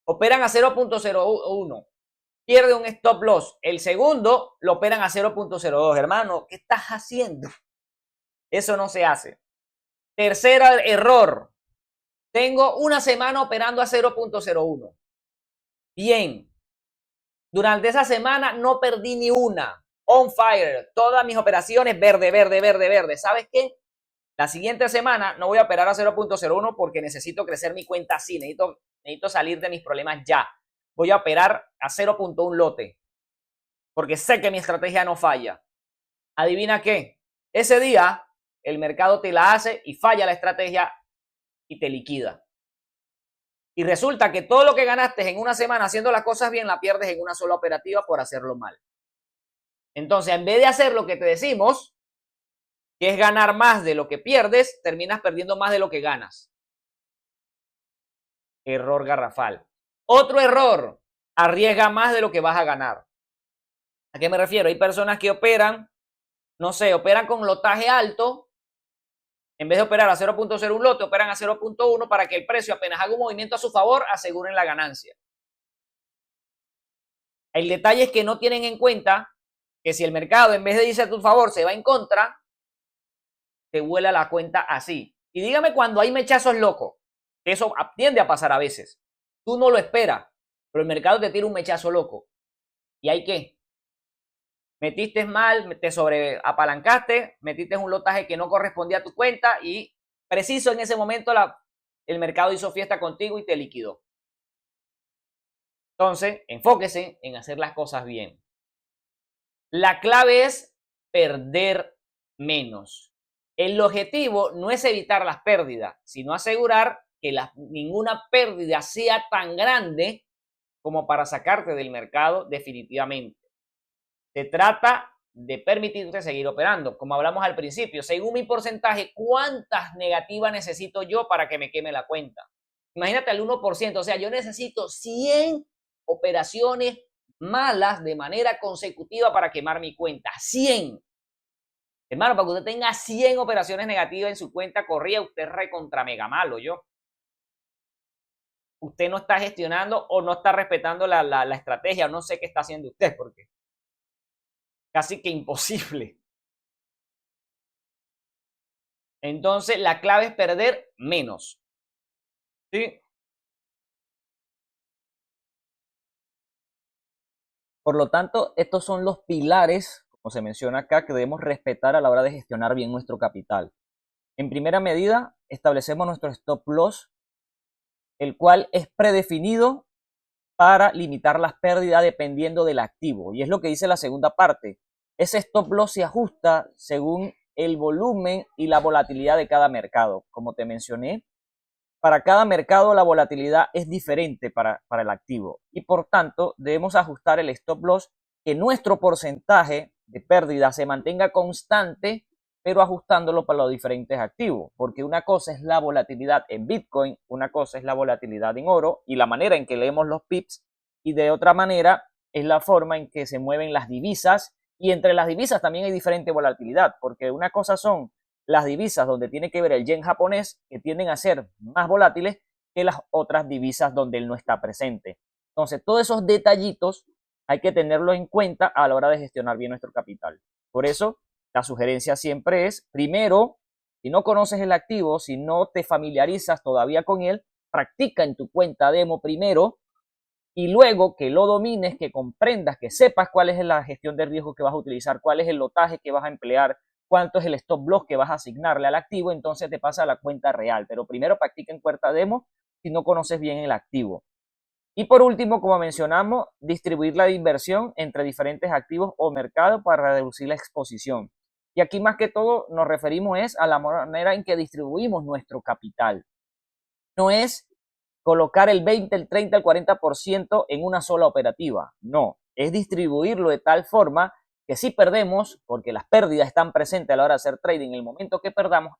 Operan a 0.01. Pierde un stop loss. El segundo lo operan a 0.02. Hermano, ¿qué estás haciendo? Eso no se hace. Tercer error. Tengo una semana operando a 0.01. Bien. Durante esa semana no perdí ni una. On fire. Todas mis operaciones verde, verde, verde, verde. ¿Sabes qué? La siguiente semana no voy a operar a 0.01 porque necesito crecer mi cuenta así. Necesito salir de mis problemas ya. Voy a operar a 0.1 lote. Porque sé que mi estrategia no falla. ¿Adivina qué? Ese día el mercado te la hace y falla la estrategia y te liquida. Y resulta que todo lo que ganaste en una semana haciendo las cosas bien, la pierdes en una sola operativa por hacerlo mal. Entonces, en vez de hacer lo que te decimos, que es ganar más de lo que pierdes, terminas perdiendo más de lo que ganas. Error garrafal. Otro error, arriesga más de lo que vas a ganar. ¿A qué me refiero? Hay personas que operan, no sé, operan con lotaje alto. En vez de operar a 0.01 lote, operan a 0.1 para que el precio apenas haga un movimiento a su favor, aseguren la ganancia. El detalle es que no tienen en cuenta que si el mercado en vez de irse a tu favor se va en contra, te vuela la cuenta así. Y dígame cuando hay mechazos locos, que eso tiende a pasar a veces. Tú no lo esperas, pero el mercado te tira un mechazo loco. ¿Y hay qué? Metiste mal, te sobreapalancaste, metiste un lotaje que no correspondía a tu cuenta y preciso en ese momento el mercado hizo fiesta contigo y te liquidó. Entonces, enfóquese en hacer las cosas bien. La clave es perder menos. El objetivo no es evitar las pérdidas, sino asegurar que ninguna pérdida sea tan grande como para sacarte del mercado definitivamente. Se trata de permitirte seguir operando. Como hablamos al principio, según mi porcentaje, ¿cuántas negativas necesito yo para que me queme la cuenta? Imagínate al 1%, o sea, yo necesito 100 operaciones malas de manera consecutiva para quemar mi cuenta. 100. Hermano, para que usted tenga 100 operaciones negativas en su cuenta corrida, usted es recontra mega malo, yo. Usted no está gestionando o no está respetando la estrategia, o no sé qué está haciendo usted, porque casi que imposible. Entonces, la clave es perder menos. ¿Sí? Por lo tanto, estos son los pilares, como se menciona acá, que debemos respetar a la hora de gestionar bien nuestro capital. En primera medida, establecemos nuestro stop loss, el cual es predefinido para limitar las pérdidas dependiendo del activo. Y es lo que dice la segunda parte. Ese stop loss se ajusta según el volumen y la volatilidad de cada mercado. Como te mencioné, para cada mercado la volatilidad es diferente para el activo. Y por tanto, debemos ajustar el stop loss, que nuestro porcentaje de pérdida se mantenga constante, pero ajustándolo para los diferentes activos. Porque una cosa es la volatilidad en Bitcoin, una cosa es la volatilidad en oro y la manera en que leemos los pips, y de otra manera es la forma en que se mueven las divisas, y entre las divisas también hay diferente volatilidad, porque una cosa son las divisas donde tiene que ver el yen japonés, que tienden a ser más volátiles que las otras divisas donde él no está presente. Entonces, todos esos detallitos hay que tenerlo en cuenta a la hora de gestionar bien nuestro capital. Por eso, la sugerencia siempre es, primero, si no conoces el activo, si no te familiarizas todavía con él, practica en tu cuenta demo primero, y luego que lo domines, que comprendas, que sepas cuál es la gestión de riesgo que vas a utilizar, cuál es el lotaje que vas a emplear, cuánto es el stop loss que vas a asignarle al activo, entonces te pasa a la cuenta real. Pero primero practica en cuenta demo si no conoces bien el activo. Y por último, como mencionamos, distribuir la inversión entre diferentes activos o mercados para reducir la exposición. Y aquí más que todo nos referimos es a la manera en que distribuimos nuestro capital. No es colocar el 20, el 30, el 40% en una sola operativa. No, es distribuirlo de tal forma que si perdemos, porque las pérdidas están presentes a la hora de hacer trading, en el momento que perdamos,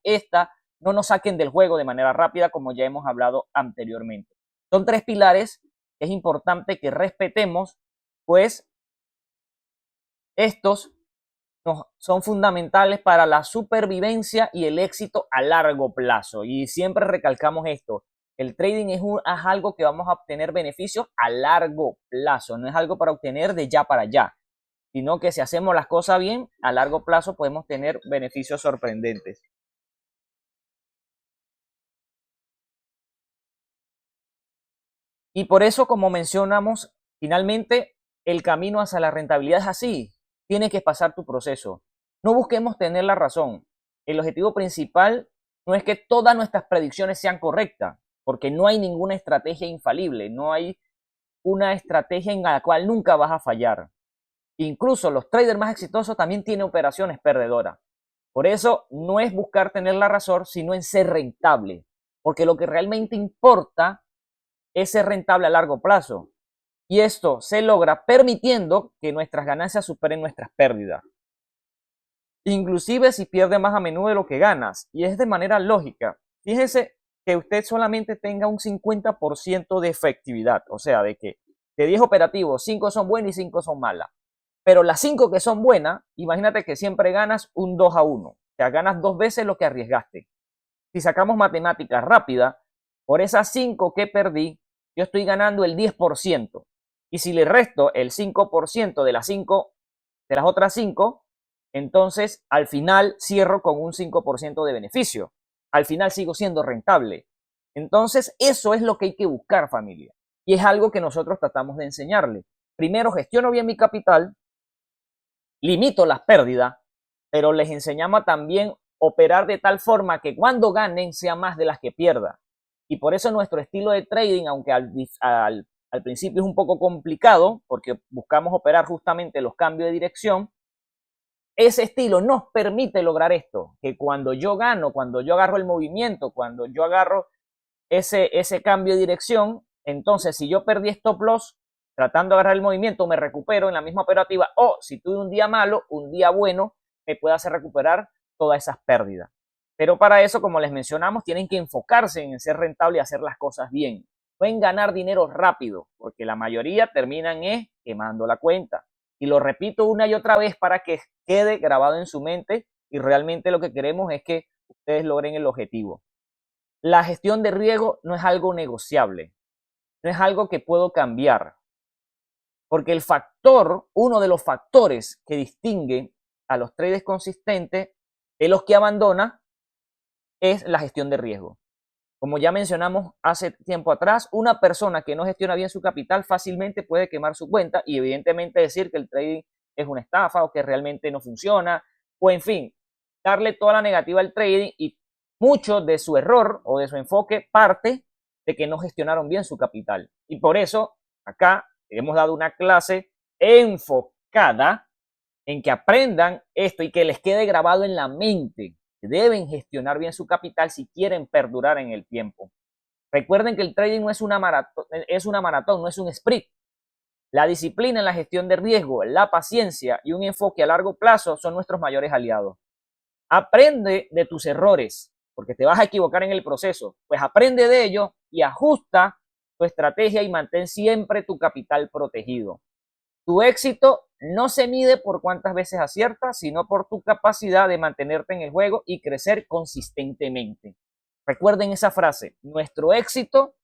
no nos saquen del juego de manera rápida, como ya hemos hablado anteriormente. Son tres pilares que es importante que respetemos, pues estos son fundamentales para la supervivencia y el éxito a largo plazo. Y siempre recalcamos esto. El trading es algo que vamos a obtener beneficios a largo plazo, no es algo para obtener de ya para allá, sino que si hacemos las cosas bien, a largo plazo podemos tener beneficios sorprendentes. Y por eso, como mencionamos, finalmente el camino hacia la rentabilidad es así. Tienes que pasar tu proceso. No busquemos tener la razón. El objetivo principal no es que todas nuestras predicciones sean correctas, porque no hay ninguna estrategia infalible, no hay una estrategia en la cual nunca vas a fallar. Incluso los traders más exitosos también tienen operaciones perdedoras. Por eso no es buscar tener la razón, sino en ser rentable, porque lo que realmente importa es ser rentable a largo plazo. Y esto se logra permitiendo que nuestras ganancias superen nuestras pérdidas. Inclusive si pierdes más a menudo de lo que ganas. Y es de manera lógica. Fíjese que usted solamente tenga un 50% de efectividad. O sea, de que de 10 operativos, 5 son buenas y 5 son malas. Pero las 5 que son buenas, imagínate que siempre ganas un 2-1. O sea, ganas 2 veces lo que arriesgaste. Si sacamos matemáticas rápidas, por esas 5 que perdí, yo estoy ganando el 10%. Y si le resto el 5% de las otras 5, entonces al final cierro con un 5% de beneficio. Al final sigo siendo rentable. Entonces eso es lo que hay que buscar, familia. Y es algo que nosotros tratamos de enseñarle. Primero gestiono bien mi capital, limito las pérdidas, pero les enseñamos también operar de tal forma que cuando ganen sea más de las que pierdan. Y por eso nuestro estilo de trading, aunque al principio es un poco complicado, porque buscamos operar justamente los cambios de dirección, ese estilo nos permite lograr esto, que cuando yo gano, cuando yo agarro el movimiento, cuando yo agarro ese cambio de dirección, entonces si yo perdí stop loss, tratando de agarrar el movimiento, me recupero en la misma operativa, o si tuve un día malo, un día bueno, me puede hacer recuperar todas esas pérdidas. Pero para eso, como les mencionamos, tienen que enfocarse en ser rentable y hacer las cosas bien. Pueden ganar dinero rápido, porque la mayoría terminan quemando la cuenta. Y lo repito una y otra vez para que quede grabado en su mente, y realmente lo que queremos es que ustedes logren el objetivo. La gestión de riesgo no es algo negociable, no es algo que puedo cambiar, porque uno de los factores que distingue a los traders consistentes de los que abandonan es la gestión de riesgo. Como ya mencionamos hace tiempo atrás, una persona que no gestiona bien su capital fácilmente puede quemar su cuenta y evidentemente decir que el trading es una estafa o que realmente no funciona, o en fin, darle toda la negativa al trading, y mucho de su error o de su enfoque parte de que no gestionaron bien su capital. Y por eso acá hemos dado una clase enfocada en que aprendan esto y que les quede grabado en la mente. Deben gestionar bien su capital si quieren perdurar en el tiempo. Recuerden que el trading no es una maratón, no es un sprint. La disciplina en la gestión de riesgo, la paciencia y un enfoque a largo plazo son nuestros mayores aliados. Aprende de tus errores, porque te vas a equivocar en el proceso. Pues aprende de ello y ajusta tu estrategia y mantén siempre tu capital protegido. Tu éxito no se mide por cuántas veces aciertas, sino por tu capacidad de mantenerte en el juego y crecer consistentemente. Recuerden esa frase, nuestro éxito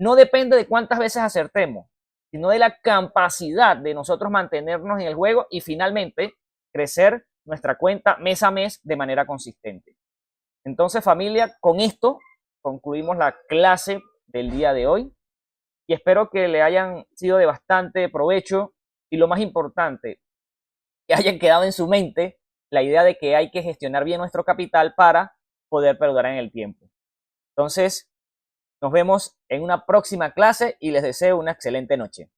no depende de cuántas veces acertemos, sino de la capacidad de nosotros mantenernos en el juego y finalmente crecer nuestra cuenta mes a mes de manera consistente. Entonces, familia, con esto concluimos la clase del día de hoy y espero que le hayan sido de bastante provecho y, lo más importante, que hayan quedado en su mente la idea de que hay que gestionar bien nuestro capital para poder perdurar en el tiempo. Entonces, nos vemos en una próxima clase y les deseo una excelente noche.